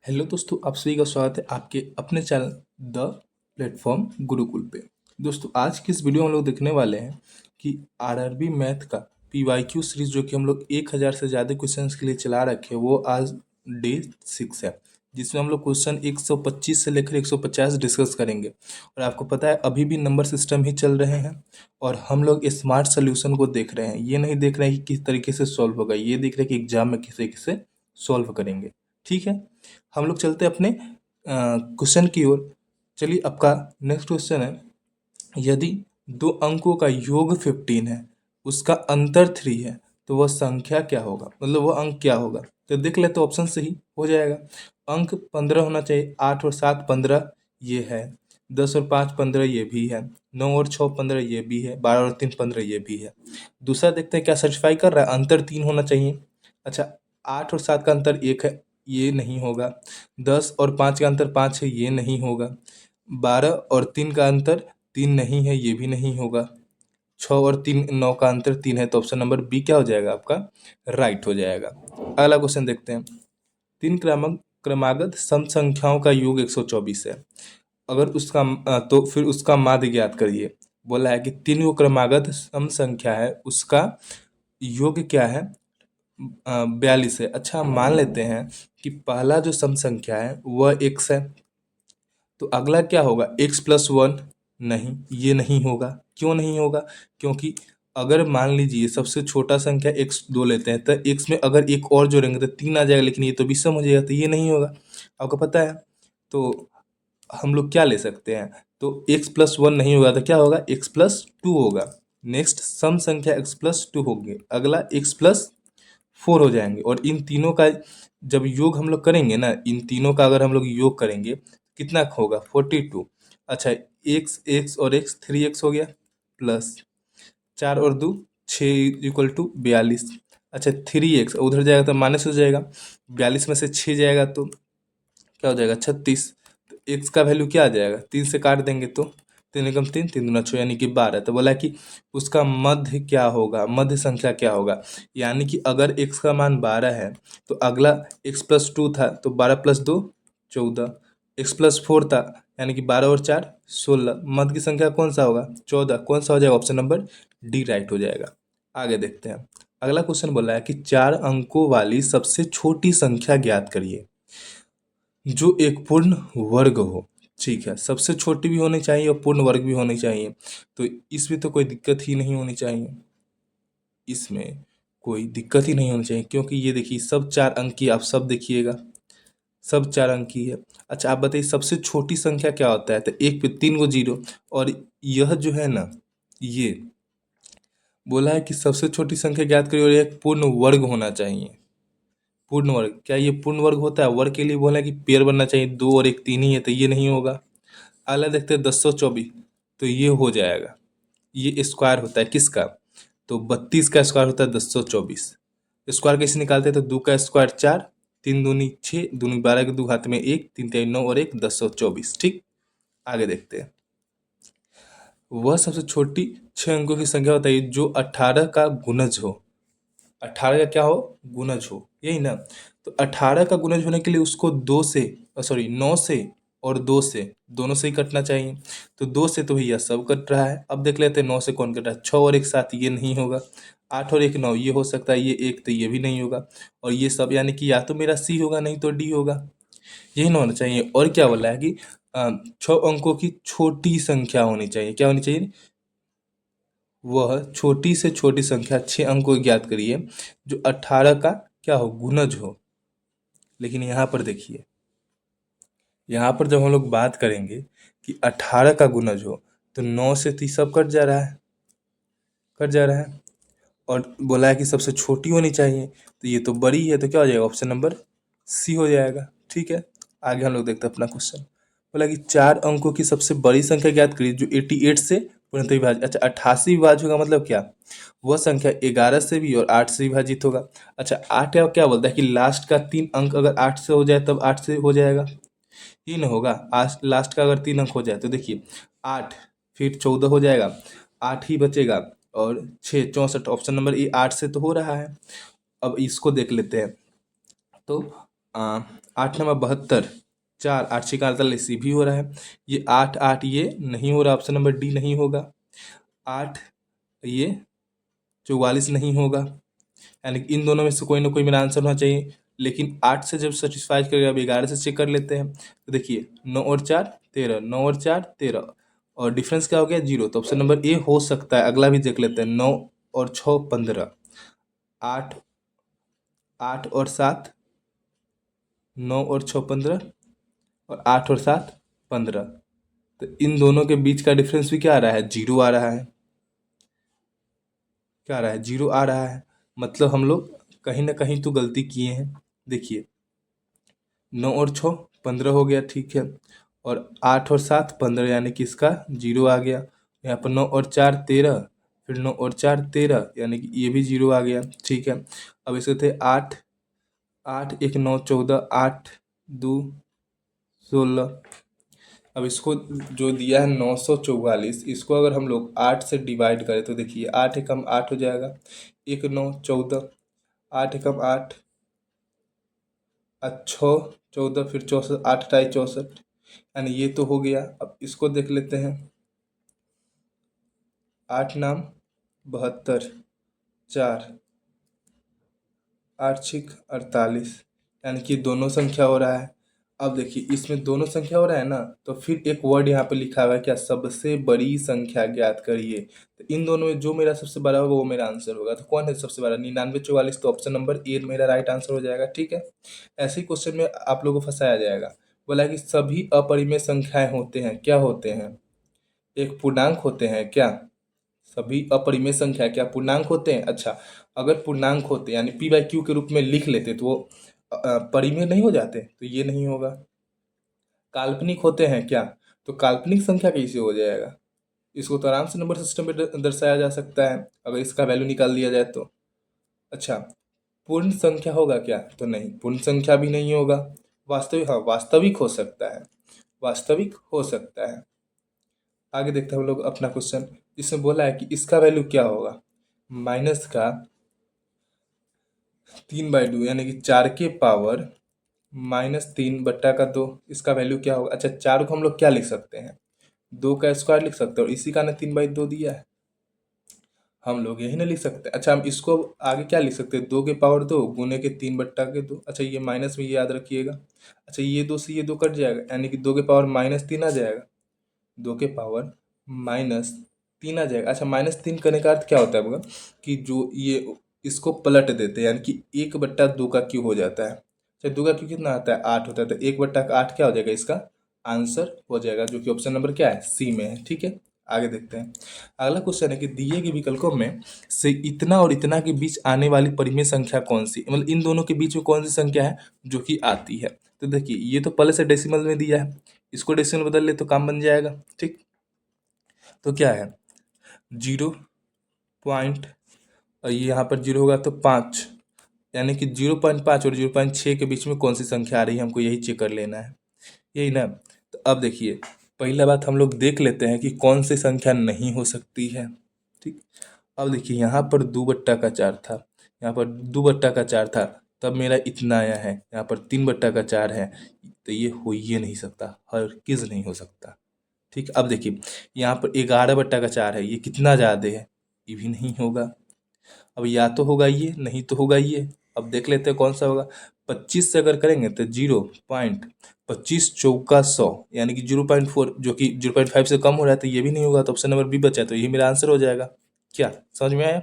Hello दोस्तों, आप सभी का स्वागत है आपके अपने चैनल द प्लेटफॉर्म गुरुकुल पे। दोस्तों, आज की इस वीडियो में हम लोग देखने वाले हैं कि आरआरबी मैथ का पीवाईक्यू सीरीज जो कि हम लोग 1000 से ज़्यादा क्वेश्चंस के लिए चला रखे हैं, वो आज डे 6 है, जिसमें हम लोग क्वेश्चन 125 से लेकर 150 डिस्कस करेंगे। और आपको पता है अभी भी नंबर सिस्टम ही चल रहे हैं और हम लोग स्मार्ट सोल्यूशन को देख रहे हैं। ये नहीं देख रहे हैं कि किस तरीके से सॉल्व होगा, ये देख रहे हैं कि एग्जाम में किस तरीके से सॉल्व करेंगे। ठीक है, हम लोग चलते हैं अपने क्वेश्चन की ओर। चलिए, आपका नेक्स्ट क्वेश्चन है, यदि दो अंकों का योग 15 है, उसका अंतर 3 है, तो वह संख्या क्या होगा, मतलब वह अंक क्या होगा। तो देख लेते ऑप्शन से ही हो जाएगा। अंक 15 होना चाहिए, 8 और 7 15 ये है, 10 और 5 15 ये भी है, 9 और 6 15 ये भी है, 12 और 3 15 ये भी है। दूसरा देखते हैं क्या सेटिस्फाई कर रहा है, अंतर 3 होना चाहिए। अच्छा, 8 और 7 का अंतर 1 है, ये नहीं होगा। 10 और 5 का अंतर 5 है, ये नहीं होगा। 12 और 3 का अंतर 3 नहीं है, ये भी नहीं होगा। 6 और 3 9 का अंतर 3 है, तो ऑप्शन नंबर बी क्या हो जाएगा आपका, राइट हो जाएगा। अगला क्वेश्चन देखते हैं, तीन क्रमागत सम संख्याओं का योग 124 है, अगर उसका तो फिर उसका माध्य ज्ञात करिए। बोला है कि तीन वो क्रमागत सम संख्या है, उसका योग क्या है, 42 है। अच्छा, हम मान लेते हैं कि पहला जो सम संख्या है वह x है, तो अगला क्या होगा, x+1। नहीं, ये नहीं होगा। क्यों नहीं होगा, क्योंकि अगर मान लीजिए सबसे छोटा संख्या x2 लेते हैं, तो x में अगर एक और जोड़ेंगे तो 3 आ जाएगा, लेकिन ये तो विषम हो जाएगा, तो ये नहीं होगा, आपको पता है। तो हम लोग क्या ले सकते हैं, तो x+1 नहीं होगा तो क्या होगा, x+2 होगा। नेक्स्ट सम संख्या x+2 होगी, अगला x+4 हो जाएंगे। और इन तीनों का जब योग हम लोग करेंगे ना, इन तीनों का अगर हम लोग योग करेंगे कितना होगा, 42। अच्छा, x और x 3x हो गया, प्लस 4 और 2 6 = 42। अच्छा, 3x उधर जाएगा तो माइनस हो जाएगा, 42 में से 6 जाएगा तो क्या हो जाएगा, 36। तो एक्स का वैल्यू क्या आ जाएगा, 3 से काट देंगे तो 3 एकम 3 3 दूना 6 यानी कि 12। तो बोला कि उसका मध्य क्या होगा, मध्य संख्या क्या होगा, यानी कि अगर x का मान 12 है तो अगला x+2 था, तो 12 + 2 14, x+4 था, यानी कि 12 और 4 16। मध्य की संख्या कौन सा होगा, 14। कौन सा हो जाएगा, ऑप्शन नंबर डी राइट हो जाएगा। आगे देखते हैं, अगला क्वेश्चन बोला है कि 4 अंकों वाली सबसे छोटी संख्या ज्ञात करिए जो एक पूर्ण वर्ग हो। ठीक है, सबसे छोटी भी होनी चाहिए और पूर्ण वर्ग भी होनी चाहिए, तो इसमें तो कोई दिक्कत ही नहीं होनी चाहिए, इसमें कोई दिक्कत ही नहीं होनी चाहिए, क्योंकि ये देखिए सब 4 अंक की, आप सब देखिएगा, सब 4 अंक की है। अच्छा, आप बताइए सबसे छोटी संख्या क्या होता है, तो एक पे 3 गो जीरो, और यह जो है ना, ये बोला है कि सबसे छोटी संख्या ज्ञात करिए और एक पूर्ण वर्ग होना चाहिए। पूर्ण वर्ग, क्या ये पूर्ण वर्ग होता है, वर्ग के लिए बोला है कि पेयर बनना चाहिए, 2 और 1 3 ही है, तो ये नहीं होगा। अगला देखते हैं 1024, तो ये हो जाएगा, ये स्क्वायर होता है किसका, तो 32 का स्क्वायर होता है 1024। स्क्वायर कैसे निकालते हैं, तो 2 का स्क्वायर 4, 3 दूनी 6, दूनी 12 के 2 हाथ में 1, 3 3 9 और 1 1024। ठीक, आगे देखते हैं, वह सबसे छोटी 6 अंकों की संख्या बताइए जो 18 का गुणज हो। 18 का क्या हो, गुणज हो, यही ना। तो 18 का गुणज होने के लिए उसको 2 से, सॉरी 9 से और 2 से, दोनों से ही कटना चाहिए। तो 2 से तो भैया सब कट रहा है, अब देख लेते हैं 9 से कौन कट रहा है, 6 और 1 7 ये नहीं होगा, 8 और 1 9 ये हो सकता है, ये 1 तो ये भी नहीं होगा, और ये सब यानी कि या तो मेरा सी होगा नहीं तो डी होगा, यही ना होना चाहिए। और क्या बोला है कि 6 अंकों की छोटी संख्या होनी चाहिए, क्या होनी चाहिए, वह छोटी से छोटी संख्या 6 अंक को ज्ञात करिए जो 18 का क्या हो, गुणज हो। लेकिन यहाँ पर देखिए, यहाँ पर जब हम लोग बात करेंगे कि 18 का गुणज हो, तो 9 से तो ये सब कट जा रहा है, कट जा रहा है, और बोला है कि सबसे छोटी होनी चाहिए, तो ये तो बड़ी है, तो क्या हो जाएगा, ऑप्शन नंबर सी हो जाएगा। ठीक है, आगे हम लोग देखते हैं अपना क्वेश्चन। बोला कि 4 अंकों की सबसे बड़ी संख्या ज्ञात करिए जो 88 से पूर्णतः विभाजित। अच्छा, 88 विभाज्य होगा मतलब क्या, वह संख्या 11 से भी और 8 से विभाजित होगा। अच्छा, 8 का क्या बोलता है कि लास्ट का 3 अंक अगर 8 से हो जाए तब 8 से हो जाएगा, ये ना होगा। आज लास्ट का अगर 3 अंक हो जाए तो देखिए 8, फिर 14 हो जाएगा, 8 ही बचेगा, और 6 64, ऑप्शन नंबर ए 8 से तो हो रहा है। अब इसको देख लेते हैं, तो 8 नंबर 72, 4 8 6 48, ये भी हो रहा है। ये 8 8 ये नहीं हो रहा, ऑप्शन नंबर डी नहीं होगा। 8 ये 44 नहीं होगा, यानी कि इन दोनों में से कोई ना कोई मेरा आंसर होना चाहिए। लेकिन 8 से जब सेटिस्फाई करेगा, अब 11 से चेक कर लेते हैं। तो देखिए 9 और 4 13, 9 और 4 13, और डिफरेंस क्या हो गया 0। तो ऑप्शन नंबर ए हो सकता है। अगला भी देख लेते हैं, 9 और 6 15, 8 8 और 7, 9 और 6 15, और 8 और 7 15। तो इन दोनों के बीच का डिफरेंस भी क्या आ रहा है, 0 आ रहा है। क्या आ रहा है, 0 आ रहा है। मतलब हम लोग कहीं ना कहीं तो गलती किए हैं। देखिए 9 और 6 15 हो गया, ठीक है। और 8 और 7 15, यानी कि इसका 0 आ गया। यहाँ पर 9 और 4 13, फिर 9 और 4 13, यानी कि ये भी 0 आ गया, ठीक है। अब इसके थे 8 8 1 9 14, 8 2 16। अब इसको जो दिया है 944, इसको अगर हम लोग 8 से डिवाइड करें तो देखिए 8 एकम 8 हो जाएगा, 1 9 14, 8 एकम 8, 6 14, फिर 64, 8 2 64, यानी ये तो हो गया। अब इसको देख लेते हैं, 8 नाम 72, 4 8 6 48, यानी कि दोनों संख्या हो रहा है। अब देखिए इसमें दोनों संख्या हो रहा है ना, तो फिर एक वर्ड यहाँ पे लिखा हुआ है क्या, सबसे बड़ी संख्या ज्ञात करिए। तो इन दोनों में जो मेरा सबसे बड़ा होगा वो मेरा आंसर होगा। तो कौन है सबसे बड़ा, 99 44, तो ऑप्शन नंबर ए मेरा राइट आंसर हो जाएगा, ठीक है। ऐसे ही क्वेश्चन में आप लोगों को फंसाया जाएगा। बोला कि सभी अपरिमेय संख्याएं होते हैं, क्या होते हैं, एक पूर्णांक होते हैं क्या, सभी अपरिमेय संख्या क्या पूर्णांक होते हैं। अच्छा, अगर पूर्णांक होते यानी पी बाई क्यू के रूप में लिख लेते तो वो परिमेय नहीं हो जाते, तो ये नहीं होगा। काल्पनिक होते हैं क्या, तो काल्पनिक संख्या कैसे हो जाएगा। इसको तो आराम से नंबर सिस्टम में दर्शाया जा सकता है, अगर इसका वैल्यू निकाल दिया जाए तो। अच्छा, पूर्ण संख्या होगा क्या, तो नहीं, पूर्ण संख्या भी नहीं होगा। वास्तविक, हाँ वास्तविक हो सकता है, वास्तविक हो सकता है। आगे देखते हैं हम लोग अपना क्वेश्चन, जिसमें बोला है कि इसका वैल्यू क्या होगा, माइनस का 3/2, यानी कि 4 के पावर -3/2, इसका वैल्यू क्या होगा। अच्छा, 4 को हम लोग क्या लिख सकते हैं, 2 का स्क्वायर लिख सकते हैं, और इसी का ना 3/2 दिया है, हम लोग यही ना लिख सकते हैं। अच्छा, हम इसको आगे क्या लिख सकते हैं, 2 के पावर 2 गुने के 3/2। अच्छा, ये माइनस में ये याद रखिएगा। अच्छा, ये 2 से ये 2 कट जाएगा, यानी कि 2 के पावर -3 आ जाएगा, 2 के पावर -3 आ जाएगा। अच्छा, -3 करने का अर्थ क्या होता है आपका, कि जो ये इसको पलट देते हैं, यानी कि 1/2 का क्यों हो जाता है। अच्छा, 2 का क्यों कितना आता है, 8 होता है, तो 1/8 क्या हो जाएगा, इसका आंसर हो जाएगा, जो कि ऑप्शन नंबर क्या है, सी में है, ठीक है। आगे देखते हैं। अगला क्वेश्चन है कि दिए गए विकल्पों में से इतना और इतना के बीच आने वाली परिमेय संख्या कौन सी, मतलब इन दोनों के बीच में कौन सी संख्या है जो कि आती है। तो देखिए ये तो पहले से डेसिमल में दिया है, इसको डेसिमल बदल ले तो काम बन जाएगा, ठीक। तो क्या है, 0 और ये यहाँ पर 0 होगा तो 5, यानी कि 0.5 और 0.6 के बीच में कौन सी संख्या आ रही है, हमको यही चेक कर लेना है, यही ना। तो अब देखिए पहला बात हम लोग देख लेते हैं कि कौन सी संख्या नहीं हो सकती है, ठीक। अब देखिए यहाँ पर 2/4 था, यहाँ पर 2/4 था, तब मेरा इतना आया है, यहाँ पर 3/4 है, तो ये हो ही नहीं सकता, हर किस नहीं हो सकता, ठीक। अब देखिए यहाँ पर 11/4 है, ये कितना ज़्यादा है, ये भी नहीं होगा। अब या तो होगा ये, नहीं तो होगा ये। अब देख लेते हैं कौन सा होगा। 25 से अगर करेंगे तो 0.25 चौका 100, यानी कि 0.4, जो कि 0.5 से कम हो रहा है, तो ये भी नहीं होगा। तो ऑप्शन नंबर बी बचा, तो ये मेरा आंसर हो जाएगा। क्या समझ में आया।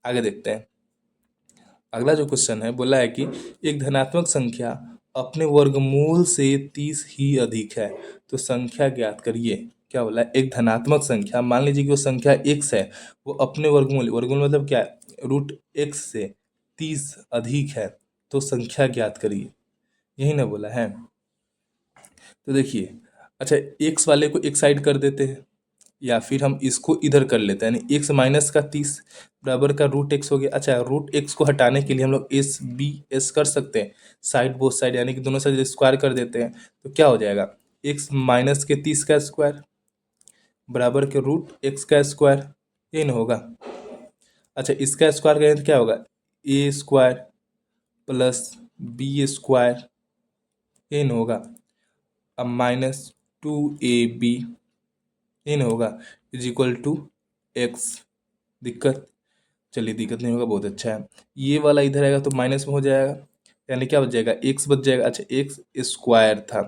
आगे देखते हैं। अगला जो क्वेश्चन है, बोला है कि एक धनात्मक संख्या अपने वर्गमूल से 30 ही अधिक है, तो संख्या ज्ञात करिए। क्या बोला है, एक धनात्मक संख्या, मान लीजिए कि वो संख्या x है, वो अपने वर्गमूल, वर्गमूल मतलब क्या है, √x से 30 अधिक है, तो संख्या ज्ञात करिए, यही ना बोला है। तो देखिए, अच्छा x वाले को एक साइड कर देते हैं, या फिर हम इसको इधर कर लेते हैं, यानी x माइनस का 30 बराबर का √x हो गया। अच्छा, √x को हटाने के लिए हम लोग s कर सकते हैं, साइड बोथ साइड, यानी कि दोनों साइड स्क्वायर कर देते हैं, तो क्या हो जाएगा, x माइनस के 30 का स्क्वायर बराबर के √x का स्क्वायर, ये ना होगा। अच्छा, इसका स्क्वायर करें तो क्या होगा, a square plus b square ये न होगा। अब -2ab ये न होगा इज इक्वल टू एक्स। दिक्कत? चलिए दिक्कत नहीं होगा, बहुत अच्छा है। ये वाला इधर आएगा तो माइनस में हो जाएगा, यानी क्या बच जाएगा, एक्स बच जाएगा। अच्छा, एक्स स्क्वायर था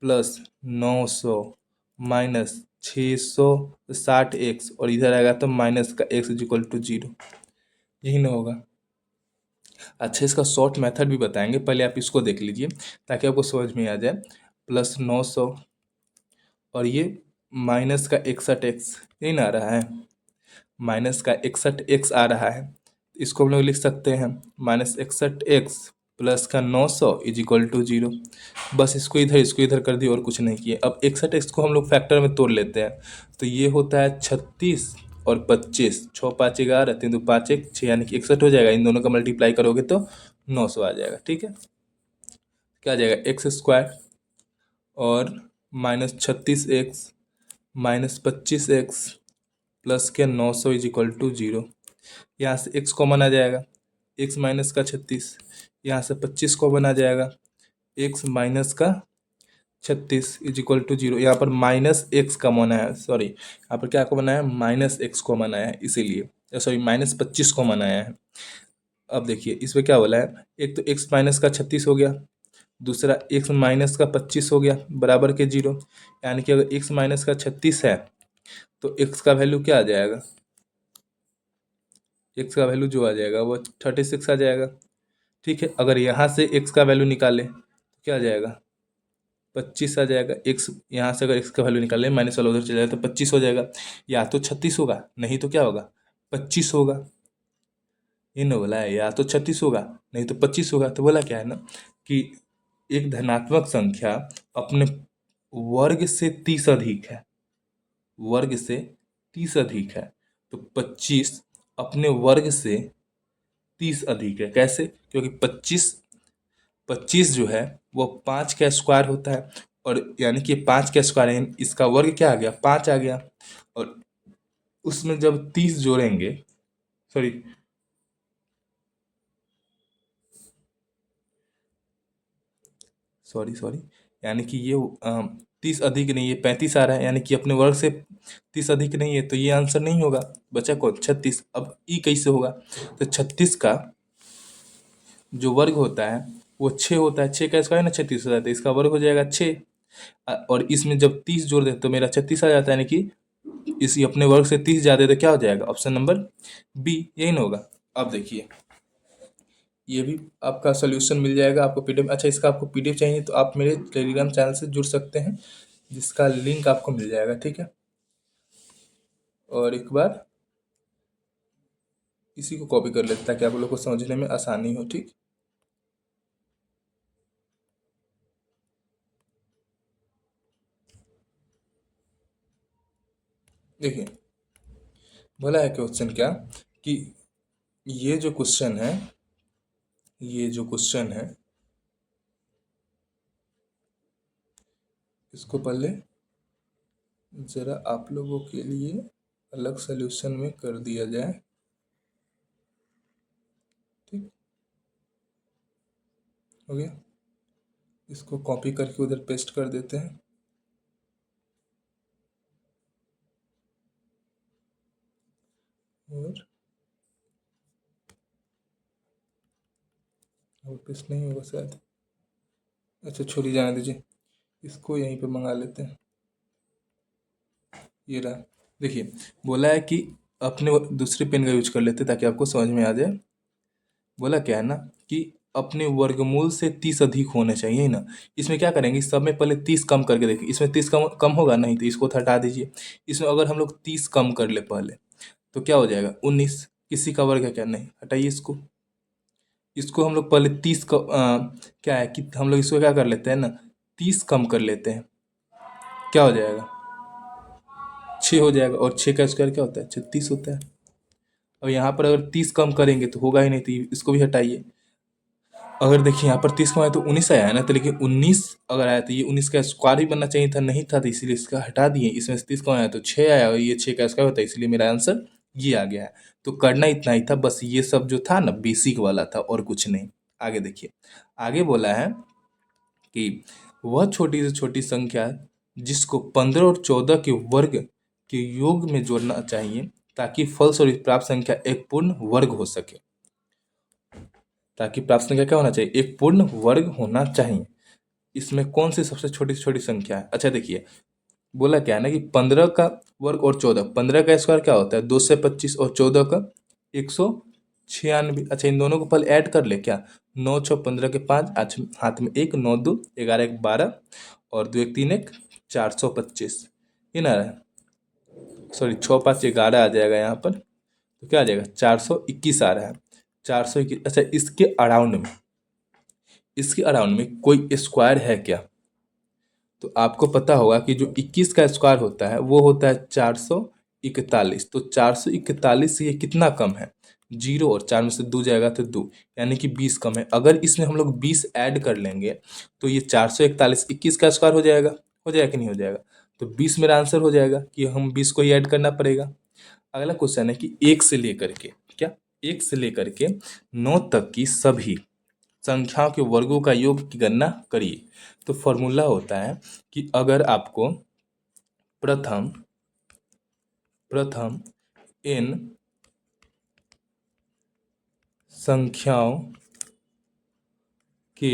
प्लस 900 माइनस 660 एक्स, और इधर आएगा तो माइनस का एक्स इज इक्वल टू 0। यही ना होगा। अच्छा, इसका शॉर्ट मेथड भी बताएंगे, पहले आप इसको देख लीजिए ताकि आपको समझ में आ जाए। +900 और ये माइनस का 61 एक्स, यही ना आ रहा है, माइनस का 61 एक्स आ रहा है। इसको हम लोग लिख सकते हैं -61 एक्स प्लस का 900 इज इक्वल टू 0। बस इसको इधर कर दिए और कुछ नहीं किए। अब 61 एक्स को हम लोग फैक्टर में तोड़ लेते हैं, तो ये होता है 36 और 25, 6×5 = 11, 3×2 = 5, 6 यानी कि 61 हो जाएगा। इन दोनों का मल्टीप्लाई करोगे तो 900 आ जाएगा। ठीक है, क्या आ जाएगा, एक्स स्क्वायर और -36 एक्स -25 एक्स प्लस के 900 इज इक्वल टू 0। यहाँ से x कॉमन आ जाएगा, x माइनस का 36, यहाँ से 25 कॉमन आ जाएगा, x माइनस का 36 इज इक्वल टू 0। यहाँ पर -x कॉमन आया, सॉरी यहाँ पर क्या कॉमन आया, -x कॉमन आया है, इसीलिए सॉरी -25 कॉमन आया है। अब देखिए इसमें क्या बोला है, एक तो x माइनस का 36 हो गया, दूसरा x माइनस का 25 हो गया बराबर के 0। यानी कि अगर x माइनस का 36 है तो x का वैल्यू क्या आ जाएगा, x का वैल्यू जो आ जाएगा वो 36 आ जाएगा। ठीक है, अगर यहाँ से x का वैल्यू निकाले तो क्या आ जाएगा, 25 आ जाएगा। x यहाँ से अगर x का वैल्यू निकाले, माइनस वाला उधर चला जाए तो 25 हो जाएगा। या तो 36 होगा, नहीं तो क्या होगा, 25 होगा। ये ना बोला है, या तो 36 होगा नहीं तो 25 होगा। तो बोला क्या है ना कि एक धनात्मक संख्या अपने वर्ग से 30 अधिक है, वर्ग से 30 अधिक है, तो 25 अपने वर्ग से 30 अधिक है। कैसे? क्योंकि 25 जो है वो 5 का स्क्वायर होता है, और यानी कि 5 का स्क्वायर है, इसका वर्ग क्या आ गया, 5 आ गया। और उसमें जब 30 जोड़ेंगे, सॉरी सॉरी सॉरी यानी कि ये 30 अधिक नहीं, ये 35 आ रहा है, यानी कि अपने वर्ग से 30 अधिक नहीं है, तो ये आंसर नहीं होगा। बचा कौन, 36। अब ई कैसे होगा, तो 36 का जो वर्ग होता है वो 6 होता है, 6 का स्क्वायर ना 36 हो जाता है, इसका वर्ग हो जाएगा 6। और इसमें जब 30 जोड़ दे तो मेरा 36 आ जाता है, यानी कि इसी अपने वर्ग से 30 ज्यादा तो क्या हो जाएगा, ऑप्शन नंबर बी, यही ना होगा। अब देखिए ये भी आपका सोल्यूशन मिल जाएगा आपको पीडीएफ। अच्छा, इसका आपको पीडीएफ चाहिए तो आप मेरे टेलीग्राम चैनल से जुड़ सकते हैं, जिसका लिंक आपको मिल जाएगा। ठीक है, और एक बार इसी को कॉपी कर लेते ताकि आप लोग को समझने में आसानी हो। ठीक, देखिए बोला है क्वेश्चन क्या कि ये जो क्वेश्चन है, ये जो क्वेश्चन है इसको पहले ज़रा आप लोगों के लिए अलग सोल्यूशन में कर दिया जाए। ठीक, हो गया, इसको कॉपी करके उधर पेस्ट कर देते हैं। और पेस्ट नहीं होगा शायद, अच्छा छोड़िए जाने दीजिए, इसको यहीं पे मंगा लेते हैं। ये रहा, देखिए बोला है कि अपने दूसरे पेन का यूज कर लेते ताकि आपको समझ में आ जाए। बोला क्या है ना कि अपने वर्गमूल से 30 अधिक होने चाहिए ना। इसमें क्या करेंगे, सब में पहले 30 कम करके देखिए, इसमें 30 कम कम होगा नहीं, तो इसको तो हटा दीजिए। इसमें अगर हम लोग 30 कम कर ले पहले तो क्या हो जाएगा, 19। किसी का वर्ग है क्या, नहीं, हटाइए इसको। इसको हम लोग पहले 30 का क्या है कि हम लोग इसको क्या कर लेते हैं ना, 30 कम कर लेते हैं, क्या हो जाएगा, 6 हो जाएगा। और 6 का स्क्वायर क्या होता है, 36 होता है। और यहाँ पर अगर 30 कम करेंगे तो होगा ही नहीं, तो इसको भी हटाइए। अगर देखिए यहाँ पर 30 कम आया तो 19 आया है ना, तो लेकिन 19 अगर आया तो ये 19 का स्क्वायर ही बनना चाहिए था, नहीं था, तो इसीलिए इसका हटा दिए। इसमें से 30 कम आया तो 6 आया, और ये 6 का स्क्वायर होता है, इसलिए मेरा आंसर ये आ गया है। तो करना इतना ही था, बस ये सब जो था ना बेसिक वाला था और कुछ नहीं। आगे देखिए, आगे बोला है कि वह छोटी से छोटी संख्या जिसको 15 और 14 के वर्ग के योग में जोड़ना चाहिए ताकि फलस्वरूप प्राप्त संख्या एक पूर्ण वर्ग हो सके। ताकि प्राप्त संख्या क्या होना चाहिए? एक पूर्ण वर्ग होना चाहिए। इसमें कौन सी सबसे छोटी से छोटी संख्या है? अच्छा देखिए, बोला क्या है ना कि 15 का वर्ग और 14, 15 का स्क्वायर क्या होता है? 225 और 14 का 196। अच्छा इन दोनों को पहले ऐड कर ले क्या? 9 6 15 के 5, आज हाथ में 1, 9 2 11 1 12 और 2 1 3 1 425। ये ना सॉरी 6 5 11 आ जाएगा यहाँ पर, तो क्या आ जाएगा? 421 आ रहा है। 421। अच्छा इसके अराउंड में कोई स्क्वायर है क्या? तो आपको पता होगा कि जो 21 का स्क्वायर होता है वो होता है 441। तो 441 से ये कितना कम है? 0, और 4 में से 2 जाएगा तो 2, यानी कि 20 कम है। अगर इसमें हम लोग 20 ऐड कर लेंगे तो ये 441 21 का स्क्वायर हो जाएगा कि नहीं हो जाएगा? तो 20 मेरा आंसर हो जाएगा कि हम 20 को ही ऐड करना पड़ेगा। अगला क्वेश्चन है कि 1 से लेकर के क्या 1 से लेकर के 9 तक की सभी संख्याओं के वर्गों का योग की गणना करिए। तो फॉर्मूला होता है कि अगर आपको प्रथम प्रथम n संख्याओं के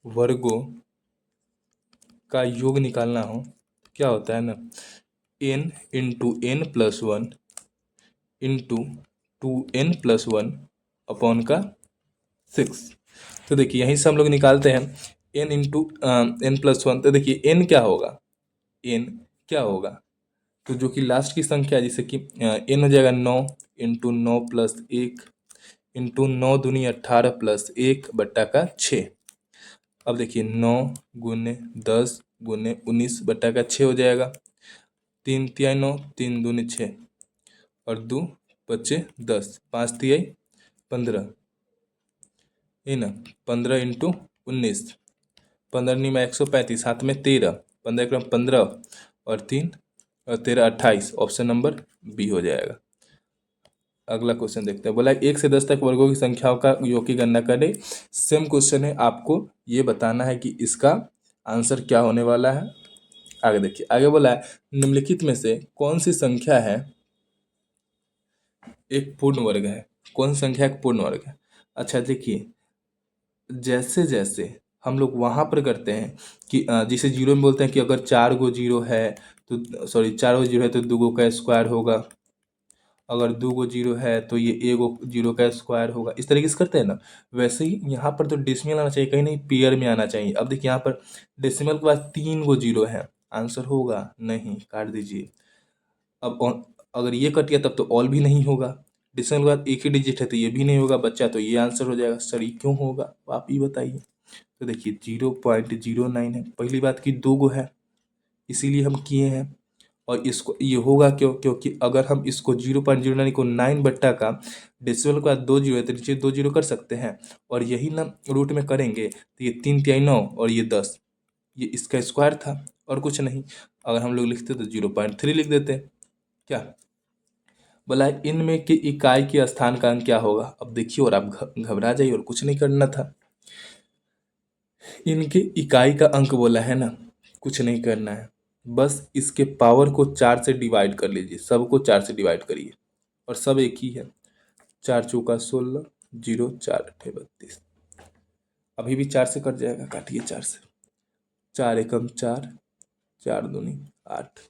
वर्गों का योग निकालना हो, क्या होता है ना, n into n plus one into 2n+1 upon का 6। तो देखिए यहीं से हम लोग निकालते हैं n इंटू n+1। तो देखिए n क्या होगा? n क्या होगा? तो जो कि लास्ट की संख्या है, जैसे कि n हो जाएगा 9 इंटू 9+1 इंटू 9 दूनी 18 प्लस 1 बट्टा का 6। अब देखिए 9 गुने 10 गुने 19 बट्टा का 6 हो जाएगा। 3 तिहाई 9, 3 दूनी 6 और 2 बचे 10, 5 तिहाई 15, ये ना 15 इंटू 19, 15 में 135, हाथ में 13, 15 क्रम 15 और 3 और 13 28। ऑप्शन नंबर बी हो जाएगा। अगला क्वेश्चन देखते हैं। बोला 1 से 10 तक वर्गों की संख्याओं का योग की गणना करें। सेम क्वेश्चन है, आपको ये बताना है कि इसका आंसर क्या होने वाला है। आगे देखिए, आगे बोला है निम्नलिखित में से कौन सी संख्या है एक पूर्ण वर्ग है? कौन सी संख्या एक पूर्ण वर्ग है? अच्छा देखिए, जैसे जैसे हम लोग वहाँ पर करते हैं कि जिसे जीरो में बोलते हैं कि अगर 4 गो जीरो है तो सॉरी 4 गो जीरो है तो 2 गो का स्क्वायर होगा, अगर 2 गो जीरो है तो ये 1 गो जीरो का स्क्वायर होगा। इस तरीके से करते हैं ना। वैसे ही यहाँ पर तो डेसिमल आना चाहिए, कहीं नहीं पेयर में आना चाहिए। अब देखिए यहाँ पर डेसिमल के बाद 3 गो जीरो है, आंसर होगा नहीं, काट दीजिए। अब अगर ये कट गया तब तो ऑल भी नहीं होगा। डेसिमल के बाद एक ही डिजिट है तो ये भी नहीं होगा बच्चा, तो ये आंसर हो जाएगा। सर ये क्यों होगा, आप ही बताइए। तो देखिए 0.09 है। पहली बात कि 2 गो है इसीलिए हम किए हैं, और इसको ये होगा क्यों? क्योंकि अगर हम इसको 0.09 को 9 बट्टा का डेसिमल के बाद 2 जीरो है तो नीचे 2 जीरो कर सकते हैं, और यही ना रूट में करेंगे तो ये 3 तिहाई 9 और ये 10, ये इसका स्क्वायर था और कुछ नहीं। अगर हम लोग लिखते तो 0.3 लिख देते क्या। बोला इनमें के इकाई के स्थान का अंक क्या होगा? अब देखिए, और आप घबरा जाइए और कुछ नहीं करना था। इनके इकाई का अंक बोला है ना, कुछ नहीं करना है, बस इसके पावर को 4 से डिवाइड कर लीजिए। सबको 4 से डिवाइड करिए और सब एक ही है। 4 चौका 16, 0 4 अठे 32। अभी भी 4 से कट जाएगा, काटिए 4 से। 4 एकम 4, 4 दूनी 8।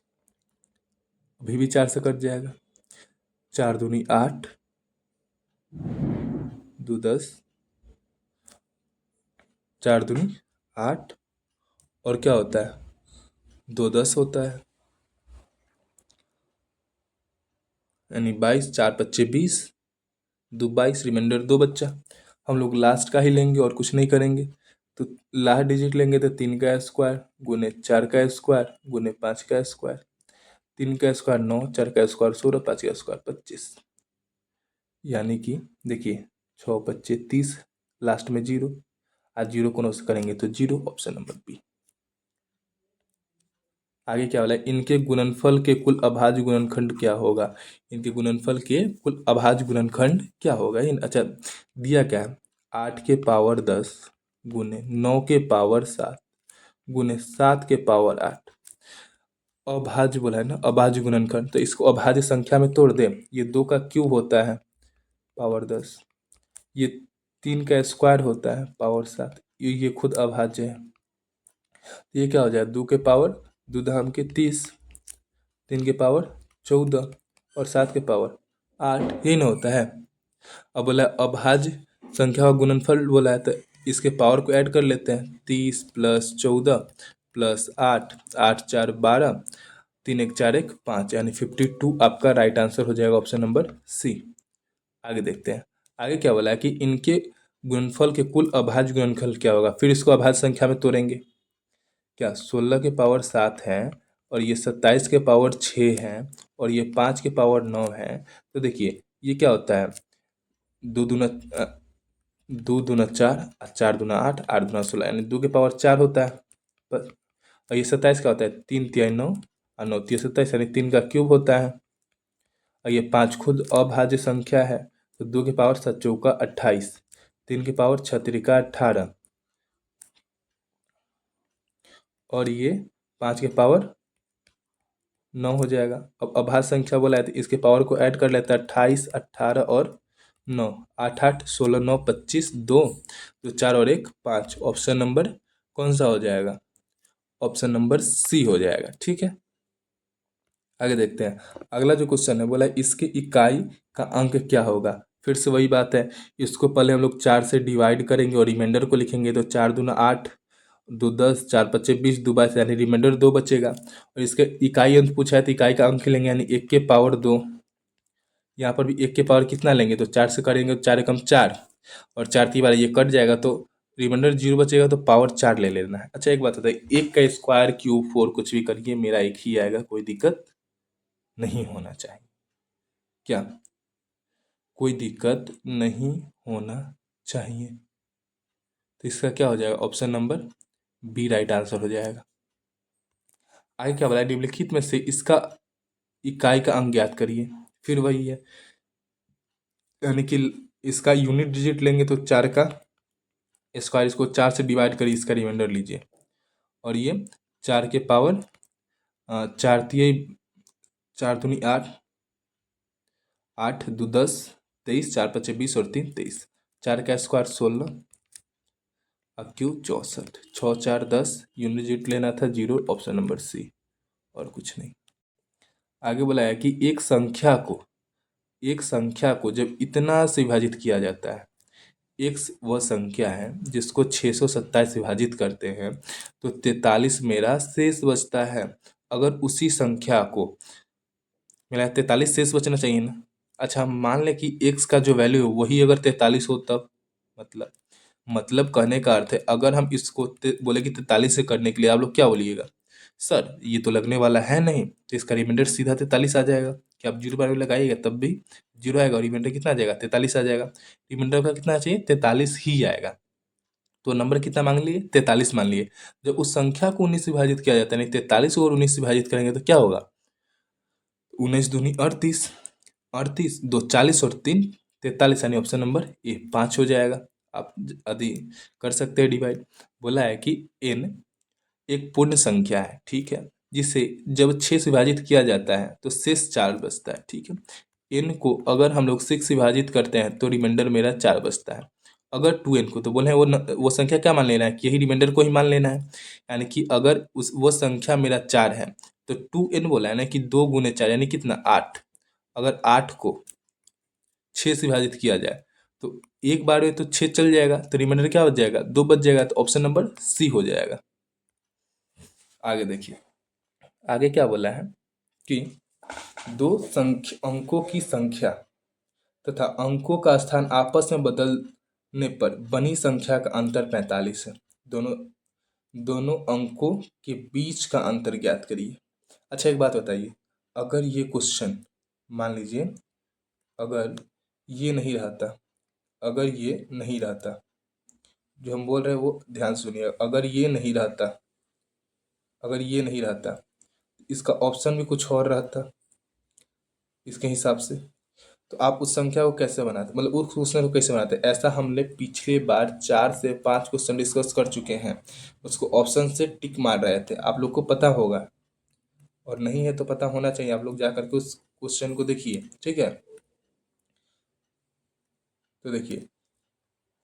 अभी भी 4 से कट जाएगा। 4 दूनी 8, 2 10, 4 दूनी 8 और क्या होता है? 2 10 होता है, यानी 22, 4 पच्चे 20, 2 22, रिमाइंडर 2 बच्चा। हम लोग लास्ट का ही लेंगे और कुछ नहीं करेंगे। तो लास्ट डिजिट लेंगे तो 3 का स्क्वायर गुने 4 का स्क्वायर गुने 5 का स्क्वायर। 3 का स्क्वायर 9, 4 का स्क्वायर 16, 5 का स्क्वायर 25। यानी कि देखिए 6 पच्चे 30, लास्ट में 0। आज 0 को से करेंगे तो 0, ऑप्शन नंबर बी। आगे क्या वाला है? इनके गुणनफल के कुल अभाज्य गुणनखंड क्या होगा? इनके गुणनफल के कुल अभाज्य गुणनखंड क्या होगा? अच्छा दिया क्या है? 8 के पावर 10 गुने 9 के पावर 7 गुने 7 के पावर 8। अभाज्य बोला है ना, अभाज्य गुणनखंड, तो इसको अभाज्य संख्या में तोड़ दें। ये 2 का क्यूब होता है पावर 10, ये 3 का स्क्वायर होता है पावर 7, ये खुद अभाज्य है। ये क्या हो जाए, 2 के पावर 2 धाम के 30, 3 के पावर 14 और 7 के पावर 8, यही ना होता है। अब बोला अभाज्य संख्या का गुणनफल बोला है, तो इसके पावर को ऐड कर लेते हैं। 30 प्लस 14 प्लस 8, 8 4 12, 3 1 4 1 5, यानी 52 आपका राइट आंसर हो जाएगा, ऑप्शन नंबर सी। आगे देखते हैं, आगे क्या बोला है कि इनके गुणनफल के कुल अभाज्य गुणनफल क्या होगा। फिर इसको अभाज्य संख्या में तोड़ेंगे। क्या 16 के पावर 7 है और ये 27 के पावर 6 है और ये 5 के पावर 9 है, तो देखिए ये क्या होता है, दो दूना 4 और 4 दूना 8, 8 दूना 16, यानी 2 के पावर 4 होता है। और ये 27 का होता है 3 तिहाई 9 और 9 तिहाई 27, यानी 3 का क्यूब होता है। और ये 5 खुद अभाज्य संख्या है, तो 2 के पावर 7 चौका 28, 3 के पावर 6 तिरिका 18 और ये 5 के पावर 9 हो जाएगा। अब अभाज्य संख्या बोला है तो इसके पावर को ऐड कर लेता है, 28 18 और 9, 8 8 16 9 25, 2 तो 4 और 1 5, ऑप्शन नंबर कौन सा हो जाएगा, ऑप्शन नंबर सी हो जाएगा। ठीक है, आगे देखते हैं। अगला जो क्वेश्चन है बोला इसकी इकाई का अंक क्या होगा। फिर से वही बात है, इसको पहले हम लोग 4 से डिवाइड करेंगे और रिमाइंडर को लिखेंगे। तो 4 दूना 8, 2 10, 4 पच्चे 20, 2 22, यानी रिमाइंडर 2 बचेगा। और इसके इकाई अंक पूछा है तो इकाई का अंक लेंगे, यानी 1 के पावर 2। यहाँ पर भी 1 के पावर कितना लेंगे, तो 4 से करेंगे तो 4 एकम 4 और 4 3 बार ये कट जाएगा, तो रिमाइंडर 0 बचेगा, तो पावर 4 ले लेना है। अच्छा एक बात बताइए, 1 का स्क्वायर क्यूब 4 कुछ भी करिए, मेरा 1 ही आएगा, कोई दिक्कत नहीं होना चाहिए। क्या कोई दिक्कत नहीं होना चाहिए, तो इसका क्या हो जाएगा, option number B right answer हो जाएगा। आगे क्या बोला है, निम्नलिखित में से इसका इकाई का अंक ज्ञात करिए। फिर वही है, यानी कि इसका यूनिट डिजिट लेंगे तो 4 का स्क्वायर, इसको 4 से डिवाइड करिए, इसका रिमाइंडर लीजिए। और ये 4 के पावर 4 तिहाई 4 दूनी 8, 8 2 10 23, 4 पच्चे 20 और 3 23, 4 का स्क्वायर 16 और क्यूब 64, 6 4 10, यूनिट डिजिट लेना था 0, ऑप्शन नंबर सी और कुछ नहीं। आगे बोला है कि एक संख्या को जब इतना से विभाजित किया जाता है, एक वह संख्या है जिसको 627 से विभाजित करते हैं तो 43 मेरा शेष बचता है। अगर उसी संख्या को मेरा 43 शेष बचना चाहिए ना। अच्छा हम मान लें कि x का जो वैल्यू है वही अगर 43 हो, तब मतलब कहने का अर्थ है, अगर हम इसको बोले कि 43 से करने के लिए आप लोग क्या बोलिएगा, सर ये तो लगने वाला है नहीं, तो इसका रिमाइंडर सीधा 43 आ जाएगा। कि आप 0 बार में लगाइएगा तब भी 0 आएगा और रिमाइंडर कितना आ जाएगा, 43 आ जाएगा। रिमाइंडर का कितना चाहिए, 43 ही आएगा। तो नंबर कितना मांग लिए, 43 मान लिए। जब उस संख्या को 19 से विभाजित किया जाता है, नहीं 43 को और 19 से विभाजित करेंगे तो क्या होगा, 19 दूनी 38, 38 2 40 और 3 43, यानी ऑप्शन नंबर ए 5 हो जाएगा। आप यदि कर सकते हैं डिवाइड। बोला है कि n एक पूर्ण संख्या है, ठीक है, जिसे जब 6 से विभाजित किया जाता है तो शेष 4 बचता है। ठीक है, n को अगर हम लोग 6 से विभाजित करते हैं तो रिमाइंडर मेरा 4 बचता है। अगर 2n को, तो बोले हैं वो संख्या क्या मान लेना है, कि यही रिमाइंडर को ही मान लेना है। यानी कि अगर वो संख्या मेरा 4 है तो 2n बोला है ना कि 2 गुने 4 यानी कितना 8। अगर 8 को 6 से विभाजित किया जाए तो एक बार में तो 6 चल जाएगा, तो रिमाइंडर क्या बच जाएगा, 2 बच जाएगा, तो ऑप्शन नंबर सी हो जाएगा। आगे देखिए, आगे क्या बोला है कि दो अंकों की संख्या तथा अंकों का स्थान आपस में बदलने पर बनी संख्या का अंतर 45 है। दोनों दोनों अंकों के बीच का अंतर ज्ञात करिए। अच्छा एक बात बताइए, अगर ये क्वेश्चन मान लीजिए अगर ये नहीं रहता, अगर ये नहीं रहता, जो हम बोल रहे हैं वो ध्यान सुनिए, अगर ये नहीं रहता, अगर ये नहीं रहता, इसका ऑप्शन भी कुछ और रहता इसके हिसाब से, तो आप उस संख्या को कैसे बनाते, मतलब उस क्वेश्चन को कैसे बनाते हैं, ऐसा हमने पिछले बार 4 से 5 क्वेश्चन डिस्कस कर चुके हैं। उसको ऑप्शन से टिक मार रहे थे, आप लोग को पता होगा, और नहीं है तो पता होना चाहिए, आप लोग जा करके उस क्वेश्चन को देखिए, ठीक है। तो देखिए,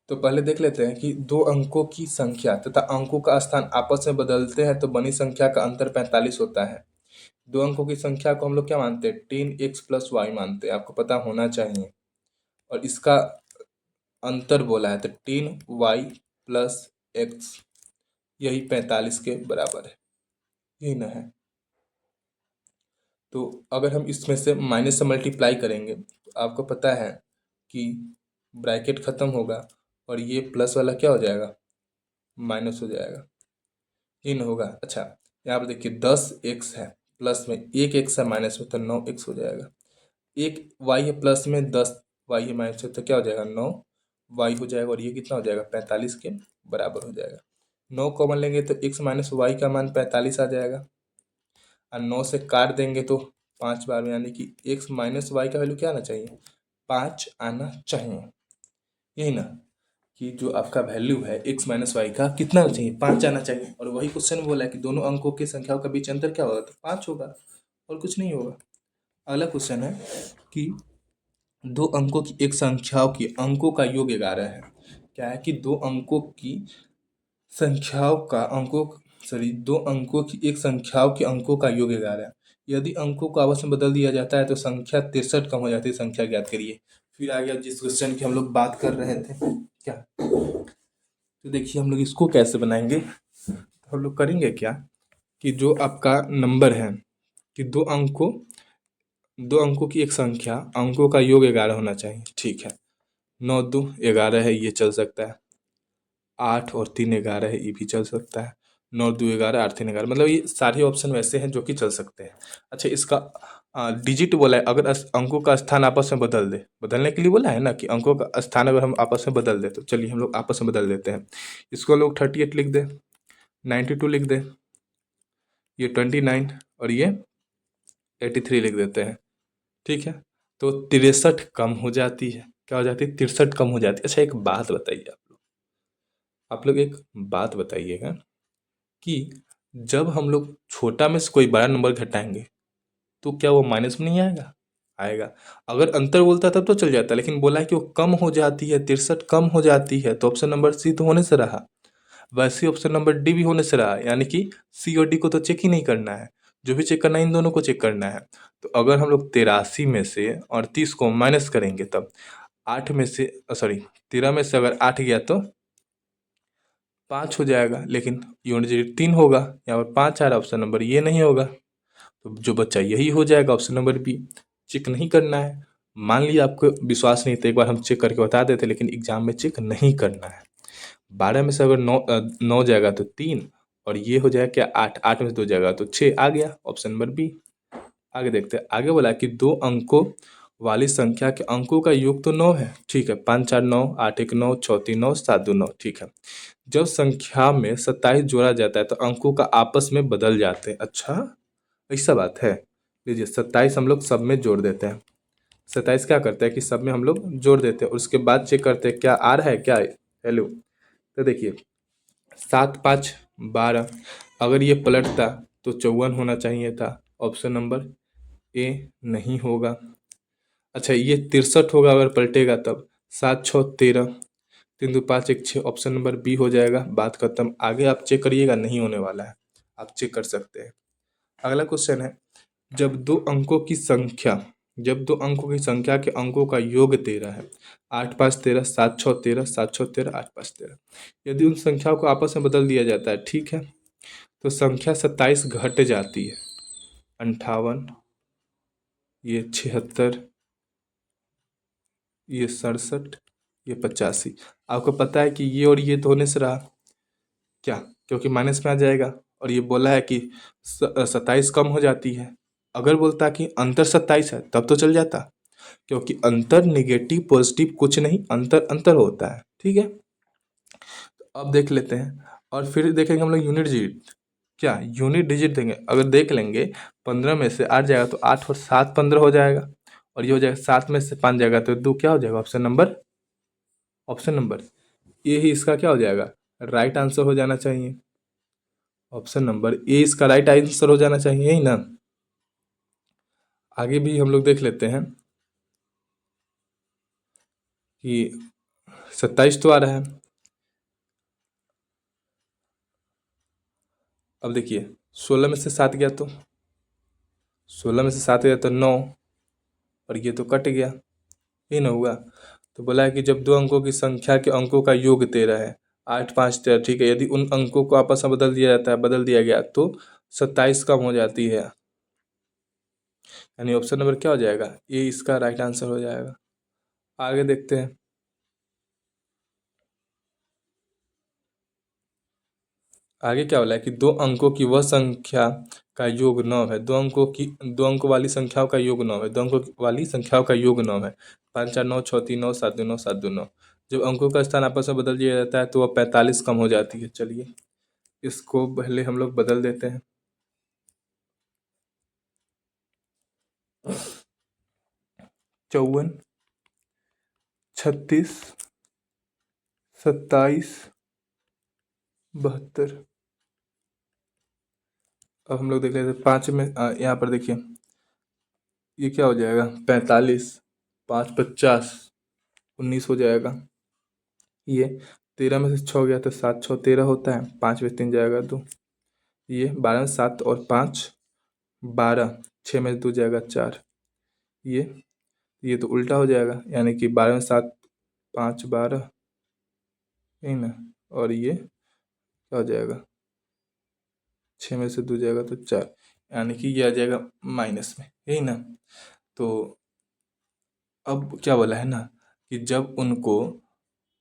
तो पहले देख लेते हैं कि दो अंकों की संख्या तथा अंकों का स्थान आपस में बदलते हैं तो बनी संख्या का अंतर 45 होता है। दो अंकों की संख्या को हम लोग क्या मानते हैं, 10x+y मानते हैं, आपको पता होना चाहिए। और इसका अंतर बोला है तो 10y+x, यही 45 के बराबर है, यही ना है। तो अगर हम इसमें से माइनस से मल्टीप्लाई करेंगे तो आपको पता है कि ब्रैकेट खत्म होगा और ये प्लस वाला क्या हो जाएगा, माइनस हो जाएगा, ये ना होगा। अच्छा, यहाँ पर देखिए 10x है, प्लस में एक एक्स है, माइनस में तो 9x हो जाएगा। एक y है प्लस में, 10y है माइनस में, तो क्या हो जाएगा, 9y हो जाएगा, और ये कितना हो जाएगा, 45 के बराबर हो जाएगा। 9 कॉमन लेंगे तो x माइनस वाई का मान 45 आ जाएगा, और 9 से काट देंगे तो 5 बार में, यानी कि x माइनस वाई का वैल्यू क्या आना चाहिए, 5 आना चाहिए, यही ना। कि जो आपका वैल्यू है x माइनस वाई का कितना आना चाहिए, 5 आना चाहिए। और वही क्वेश्चन बोला है कि दोनों अंकों की संख्याओं के बीच अंतर क्या होगा, तो 5 होगा, और कुछ नहीं होगा। अगला क्वेश्चन है कि दो अंकों की एक संख्याओं की अंकों का योग 11 है। क्या है कि दो अंकों की संख्याओं का अंकों सॉरी दो अंकों की एक संख्याओं के अंकों का योग 11 है। यदि अंकों को आपस में बदल दिया जाता है तो संख्या 63 कम हो जाती है, संख्या ज्ञात करिए। फिर आ गया जिस क्वेश्चन की हम लोग बात कर रहे थे, क्या, तो देखिए हम लोग इसको कैसे बनाएंगे, तो हम लोग करेंगे क्या कि जो आपका नंबर है कि दो अंकों की एक संख्या अंकों का योग 11 होना चाहिए, ठीक है। 9 2 11 है, ये चल सकता है। 8 और 3 11 है, ये भी चल सकता है। 9 2 11, 8 3 11, मतलब ये सारे ऑप्शन वैसे हैं जो कि चल सकते हैं। अच्छा, इसका डिजिट बोला है, अगर अंकों का स्थान आपस में बदल दे, बदलने के लिए बोला है ना कि अंकों का स्थान अगर हम आपस में बदल दे, तो चलिए हम लोग आपस में बदल देते हैं। इसको लोग 38 लिख दे, 92 लिख दे, ये 29 और ये 83 लिख देते हैं, ठीक है। तो 63 कम हो जाती है, क्या हो जाती है, 63 कम हो जाती है। अच्छा, एक बात बताइए, आप लोग एक बात बताइएगा कि जब हम लोग छोटा में से कोई बड़ा नंबर घटाएंगे तो क्या वो माइनस में नहीं आएगा, आएगा। अगर अंतर बोलता तब तो चल जाता, लेकिन बोला है कि वो कम हो जाती है, 63 कम हो जाती है, तो ऑप्शन नंबर सी तो होने से रहा। वैसे ऑप्शन नंबर डी भी होने से रहा, यानी कि सी और डी को तो चेक ही नहीं करना है, जो भी चेक करना है इन दोनों को चेक करना है। तो अगर हम लोग 83 में से 38 को माइनस करेंगे तब 8 में से सॉरी 13 में से अगर 8 गया तो 5 हो जाएगा, लेकिन यूनिट 3 होगा, यहाँ पर 5 आ रहा, ऑप्शन नंबर ये नहीं होगा। तो जो बच्चा यही हो जाएगा, ऑप्शन नंबर बी। चेक नहीं करना है, मान लिया आपको विश्वास नहीं तो एक बार हम चेक करके बता देते, लेकिन एग्जाम में चेक नहीं करना है। 12 में से अगर 9 जाएगा तो 3, और ये हो जाएगा क्या 8, 8 में से 2 जाएगा तो 6 आ गया, ऑप्शन नंबर बी। आगे देखते हैं, आगे बोला कि दो अंकों वाली संख्या के अंकों का योग तो 9 है, ठीक है। 5 4 9, 8 1 9, 6 3 9, 7 2 9, ठीक है। जब संख्या में 27 जोड़ा जाता है तो अंकों का आपस में बदल जाते हैं। अच्छा, ऐसा बात है। लीजिए 27 हम लोग सब में जोड़ देते हैं। 27 क्या करते हैं कि सब में हम लोग जोड़ देते हैं और उसके बाद चेक करते हैं क्या आ रहा है, क्या वैल्यू। तो देखिए 7 5 12, अगर ये पलटता तो 54 होना चाहिए था, ऑप्शन नंबर ए नहीं होगा। अच्छा, ये 63 होगा अगर पलटेगा तब, 7 6 13, 3 2 5 1 6, ऑप्शन नंबर बी हो जाएगा। बात खत्म, आगे आप चेक करिएगा, नहीं होने वाला है, आप चेक कर सकते हैं। अगला क्वेश्चन है, जब दो अंकों की संख्या जब दो अंकों की संख्या के अंकों का योग 13 है, 8 5 13, 7 6 13, 7 6 13, 8 5 13, यदि उन संख्याओं को आपस में बदल दिया जाता है, ठीक है, तो संख्या 27 घट जाती है। 58, ये 76, ये 67, ये 85। आपको पता है कि ये और ये तो होने से रहा, क्या, क्योंकि माइनस में आ जाएगा। और ये बोला है कि 27 कम हो जाती है। अगर बोलता कि अंतर 27 है तब तो चल जाता, क्योंकि अंतर निगेटिव पॉजिटिव कुछ नहीं, अंतर अंतर होता है, ठीक है। तो अब देख लेते हैं, और फिर देखेंगे हम लोग यूनिट डिजिट, क्या यूनिट डिजिट देंगे, अगर देख लेंगे 15 में से 8 जाएगा तो 8 और 7 15 हो जाएगा, और ये हो जाएगा 7 में से 5 जाएगा तो 2 क्या हो जाएगा, ऑप्शन नंबर ए ही इसका क्या हो जाएगा, राइट आंसर हो जाना चाहिए। ऑप्शन नंबर ए इसका राइट आंसर हो जाना चाहिए, यही ना। आगे भी हम लोग देख लेते हैं कि 27 तो आ रहा है। अब देखिए 16 में से 7 गया तो 16 में से 7 गया तो 9, और ये तो कट गया, ये ना हुआ। तो बोला है कि जब दो अंकों की संख्या के अंकों का योग 13 है, 8 5 13, ठीक है, यदि उन अंकों को आपस में बदल दिया गया तो 27 कम हो जाती है। यानी ऑप्शन नंबर क्या हो जाएगा, ये इसका राइट आंसर हो जाएगा। आगे देखते हैं। आगे क्या बोला है कि दो अंकों की वह संख्या का योग 9 है, दो अंकों वाली संख्याओं का योग 9 है, दो अंकों वाली संख्याओं का योग 9 है। 5 4 9 6 3 9 7 2 9 7 2 9। जब अंकों का स्थान आपस में बदल दिया जाता है तो वह 45 कम हो जाती है। चलिए इसको पहले हम लोग बदल देते हैं। 54 36 27 72। अब हम लोग देख लेते हैं 5 में, यहाँ पर देखिए ये क्या हो जाएगा, 45 5 50 19 हो जाएगा। ये 13 में से 6 गया तो 7 6 13 होता है, 5 में 3 जाएगा तो ये 12 में 7 और 5 12, 6 में 2 जाएगा 4। ये तो उल्टा हो जाएगा, यानी कि 12 में 7 5 12, यही ना, और ये क्या हो जाएगा, 6 में से 2 जाएगा तो 4, यानी कि ये आ जाएगा माइनस में, यही ना। तो अब क्या बोला है ना कि जब उनको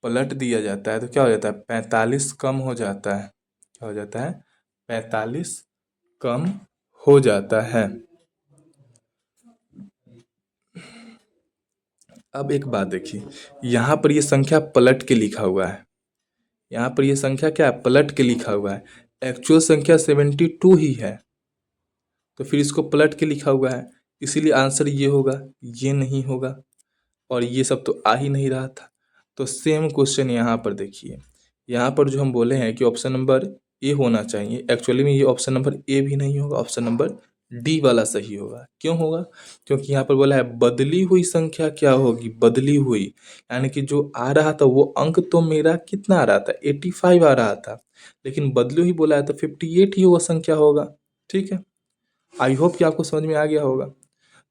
पलट दिया जाता है तो क्या हो जाता है, 45 कम हो जाता है। क्या हो जाता है, 45 कम हो जाता है। अब एक बात देखिए, यहाँ पर ये संख्या पलट के लिखा हुआ है, यहाँ पर ये संख्या क्या है, पलट के लिखा हुआ है। एक्चुअल संख्या 72 ही है, तो फिर इसको पलट के लिखा हुआ है, इसीलिए आंसर ये होगा, ये नहीं होगा। और ये सब तो आ ही नहीं रहा था। तो सेम क्वेश्चन यहाँ पर देखिए, यहाँ पर जो हम बोले हैं कि ऑप्शन नंबर ए होना चाहिए, एक्चुअली में ये ऑप्शन नंबर ए भी नहीं होगा, ऑप्शन नंबर डी वाला सही होगा। क्यों होगा, क्योंकि यहाँ पर बोला है बदली हुई संख्या क्या होगी, बदली हुई, यानी कि जो आ रहा था वो अंक तो मेरा कितना आ रहा था, 85 आ रहा था, लेकिन बदली हुई बोला है तो 58 ही वो संख्या होगा। ठीक है, आई होप कि आपको समझ में आ गया होगा।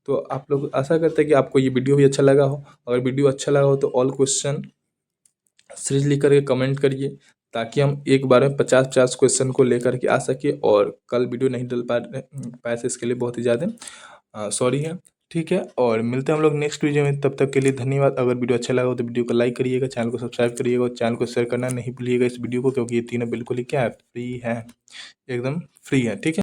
तो आप लोग आशा करते हैं कि आपको ये वीडियो भी अच्छा लगा हो। अगर वीडियो अच्छा लगा हो तो ऑल क्वेश्चन सीरीज लिख करके कमेंट करिए, ताकि हम एक बार में 50-50 क्वेश्चन को लेकर के आ सके। और कल वीडियो नहीं डल पाए से इसके लिए बहुत ही ज़्यादा सॉरी है। ठीक है, और मिलते हैं हम लोग नेक्स्ट वीडियो में, तब तक के लिए धन्यवाद। अगर वीडियो अच्छा लगा हो तो वीडियो को लाइक करिएगा, चैनल को सब्सक्राइब करिएगा और चैनल को शेयर करना नहीं भूलिएगा इस वीडियो को, क्योंकि ये तीनों बिल्कुल ही क्या है, फ्री है, एकदम फ्री है। ठीक है।